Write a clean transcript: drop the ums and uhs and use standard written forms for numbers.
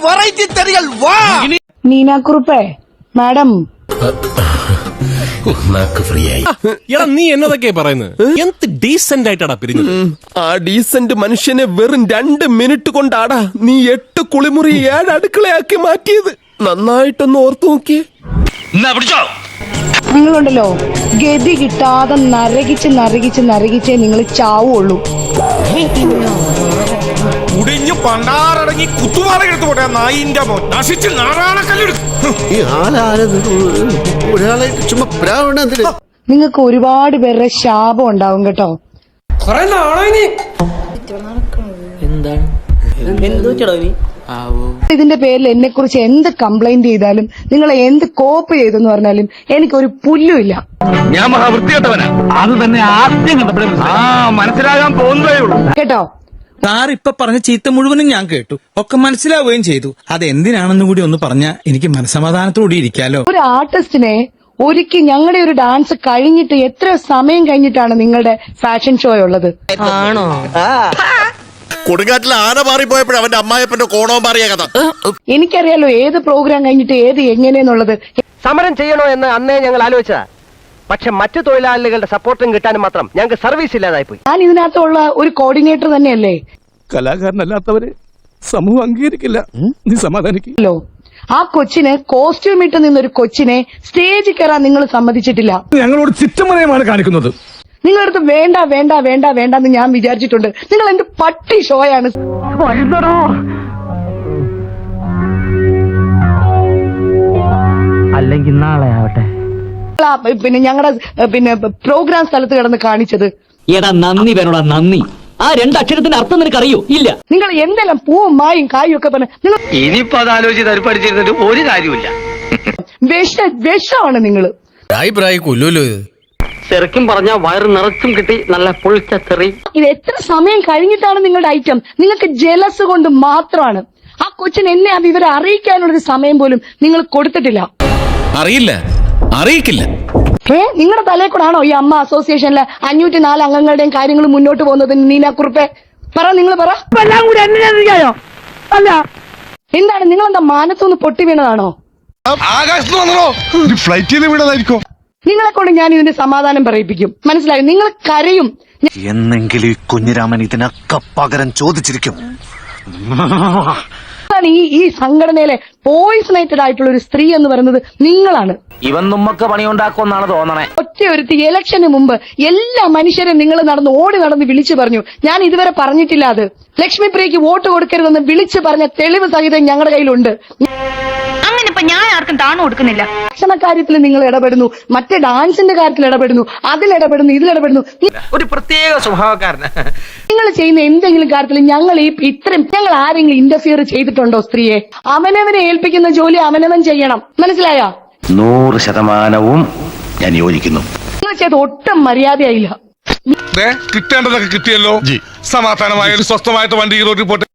Variety തെറികൾ വാ. നീനാക്കുറുപ്പേ madam free ആയി. എടാ നീ എന്നതൊക്കെയാ പറയുന്നത്? എന്ത് ഡീസന്റ് ആയിട്ടാടാ പിരിഞ്ഞത്? ആ ഡീസന്റ് മനുഷ്യനെ വെറും 2 മിനിറ്റ് കൊണ്ടാടാ നീ 8 കുളിമുറി 7 അടുക്കളയാക്കി മാറ്റിയത്. നന്നായിട്ടൊന്ന് ഓർത്തു നോക്കിയേ. നിങ്ങളുണ്ടല്ലോ ഗതി കിട്ടാതെ നരകിച്ച് നരകിച്ച് നരകിച്ചേ നിങ്ങൾ ചാവുള്ളൂ. കുടിഞ്ഞു പണ്ടാറടങ്ങി കുത്തുപാറ എടുത്തു പോട്ടെ നായിന്റെ നശിച്ച് നാറാണക്കല്ലെടുക്കും. നിങ്ങൾക്ക് ഒരുപാട് പേരുടെ ശാപം ഉണ്ടാവും കേട്ടോ. ഇതിന്റെ പേരിൽ എന്നെ കുറിച്ച് എന്ത് കംപ്ലൈന്റ് ചെയ്താലും നിങ്ങൾ എന്ത് കോപ്പ് ചെയ്തെന്ന് പറഞ്ഞാലും എനിക്കൊരു പുല്ലുമില്ല. ഞാൻ മഹാവൃത്തികെട്ടവനാ. അത് തന്നെ ആദ്യം മനസ്സിലാകാൻ പോകുന്നതേ ഉള്ളൂ കേട്ടോ. സാർ ഇപ്പൊ പറഞ്ഞ ചീത്ത മുഴുവനും ഞാൻ കേട്ടു, ഒക്കെ മനസ്സിലാവുകയും ചെയ്തു. അത് എന്തിനാണെന്ന് കൂടി ഒന്ന് പറഞ്ഞാ എനിക്ക് മനസ്സമാധാനത്തോടെ ഇരിക്കാലോ. ഒരു ആർട്ടിസ്റ്റിനെ ഒരിക്കൽ ഞങ്ങളുടെ ഒരു ഡാൻസ് കഴിഞ്ഞിട്ട് എത്ര സമയം കഴിഞ്ഞിട്ടാണ് നിങ്ങളുടെ ഫാഷൻ ഷോ ഉള്ളത്? ആണോ? കൊടുങ്കാറ്റിൽ ആന മാറിപ്പോയപ്പോഴും അവന്റെ അമ്മായപ്പന്റെ കോണവും മാറിയ കഥ എനിക്കറിയാലോ ഏത് പ്രോഗ്രാം കഴിഞ്ഞിട്ട് ഏത് എങ്ങനെയെന്നുള്ളത്. സമരം ചെയ്യണോ എന്ന് അന്നേ ഞങ്ങൾ ആലോചിച്ചതാ. പക്ഷെ മറ്റു തൊഴിലാളികളുടെ സപ്പോർട്ടും കിട്ടാനും മാത്രം ഞങ്ങൾക്ക് സർവീസ് ഇല്ലാതായി പോയി. ഞാൻ ഇതിനകത്തുള്ള ഒരു കോർഡിനേറ്റർ തന്നെയല്ലേ. കലാകാരനല്ലാത്തവരെ സമൂഹം അംഗീകരിക്കില്ല. നീ സമാധാനിക്കല്ലോ. ആ കൊച്ചിന് കോസ്റ്റ്യൂം ഇട്ട് നിന്നൊരു കൊച്ചിനെ സ്റ്റേജിൽ കയറാൻ നിങ്ങൾ സമ്മതിച്ചിട്ടില്ല. ഞങ്ങളോട് ചിറ്റമനയമാണ് കാണിക്കുന്നത്. നിങ്ങളടുത്ത് വേണ്ട വേണ്ട വേണ്ട വേണ്ടെന്ന് ഞാൻ വിചാരിച്ചിട്ടുണ്ട്. നിങ്ങൾ എന്ത് പട്ടി ഷോയാണ്. അല്ലെങ്കിൽ നാളെ ആവട്ടെ. പിന്നെ ഞങ്ങളുടെ പ്രോഗ്രാം സ്ഥലത്ത് കിടന്ന് കാണിച്ചത്. എടാ നന്ദി വേണോടാ നന്ദി. ആ 2 അക്ഷരത്തിന്റെ അർത്ഥം നിനക്കറിയോ? ഇല്ല. നിങ്ങൾ എന്തെല്ലാം പൂവും മായും കായും ഒക്കെ പറഞ്ഞ് നിങ്ങൾ ഇനിയിപ്പോ അത് ആലോചിച്ച് തരിപ്പടിച്ചിരുന്നിട്ട് ഒരു കാര്യമില്ല. വിഷമാണ് നിങ്ങള്. ശരിക്കും പറഞ്ഞ വയറ് നിറച്ചും കിട്ടി നല്ല പൊളിച്ച തെറി. ഇത് എത്ര സമയം കഴിഞ്ഞിട്ടാണ് നിങ്ങളുടെ ഐറ്റം? നിങ്ങൾക്ക് ജലസ് കൊണ്ട് മാത്രമാണ്. ആ കൊച്ചിന് എന്നെ ആ വിവരം അറിയിക്കാനുള്ളൊരു സമയം പോലും നിങ്ങൾ കൊടുത്തിട്ടില്ല. അറിയിക്കില്ല. നിങ്ങളുടെ തലയിൽ കൂടാണോ ഈ അമ്മ അസോസിയേഷനിലെ 504 അംഗങ്ങളുടെയും കാര്യങ്ങൾ മുന്നോട്ട് പോകുന്നത്? നീനാക്കുറുപ്പേ പറ, നിങ്ങൾ പറ. അല്ല എന്താണ് നിങ്ങളെന്താ മാനത്തൊന്ന് പൊട്ടി വീണതാണോ? ആകാശത്ത് വന്നോ ഫ്ലൈറ്റിൽ നിന്ന് വീണതായിരിക്കോ? നിങ്ങളെ കൊണ്ട് ഞാൻ ഇതിന്റെ സമാധാനം പറയിപ്പിക്കും. മനസ്സിലായി? നിങ്ങൾ കരയും. എന്നെങ്കിലും ഈ കുഞ്ഞിരാമൻ ഇതിനൊക്കെ പകരം ചോദിച്ചിരിക്കും. ഈ സംഘടനയിലെ പോയിസണേറ്റഡ് ആയിട്ടുള്ള ഒരു സ്ത്രീ എന്ന് പറയുന്നത് നിങ്ങളാണ്. ഇവൻ നമ്മക്ക് പണിയുണ്ടാക്കുമെന്നാണ് തോന്നണേ. ഒറ്റയൊരുത്തി ഇലക്ഷന് മുമ്പ് എല്ലാ മനുഷ്യരും നിങ്ങൾ ഓടി നടന്ന് വിളിച്ചു പറഞ്ഞു. ഞാൻ ഇതുവരെ പറഞ്ഞിട്ടില്ല അത്. ലക്ഷ്മി പ്രിയക്ക് വോട്ട് കൊടുക്കരുതെന്ന് വിളിച്ചു പറഞ്ഞ തെളിവ് സഹിതം ഞങ്ങളുടെ കയ്യിലുണ്ട്. അങ്ങനെ ഇപ്പൊ ഞാൻ ആർക്കും താണു കൊടുക്കുന്നില്ല. ഭക്ഷണ കാര്യത്തിൽ നിങ്ങൾ ഇടപെടുന്നു, മറ്റേ ഡാൻസിന്റെ കാര്യത്തിൽ ഇടപെടുന്നു, അതിലിടപെടുന്നു, ഇതിലിടപെടുന്നു. ഒരു പ്രത്യേക സ്വഭാവക്കാരന്. നിങ്ങൾ ചെയ്യുന്ന എന്തെങ്കിലും കാര്യത്തിൽ ഞങ്ങൾ ഞങ്ങൾ ആരെങ്കിലും ഇന്റർഫിയർ ചെയ്തിട്ടുണ്ടോ? സ്ത്രീയെ അവനവനെ ഏൽപ്പിക്കുന്ന ജോലി അവനവൻ ചെയ്യണം. മനസ്സിലായോ? 100% ഞാൻ യോജിക്കുന്നു. നിങ്ങൾ ചെയ്ത് ഒട്ടും മര്യാദയായില്ല. കിട്ടേണ്ടതൊക്കെ കിട്ടിയല്ലോ. സമാധാനമായ സ്വസ്ഥമായിട്ട് വണ്ടി റോഡിൽ പോട്ടെ.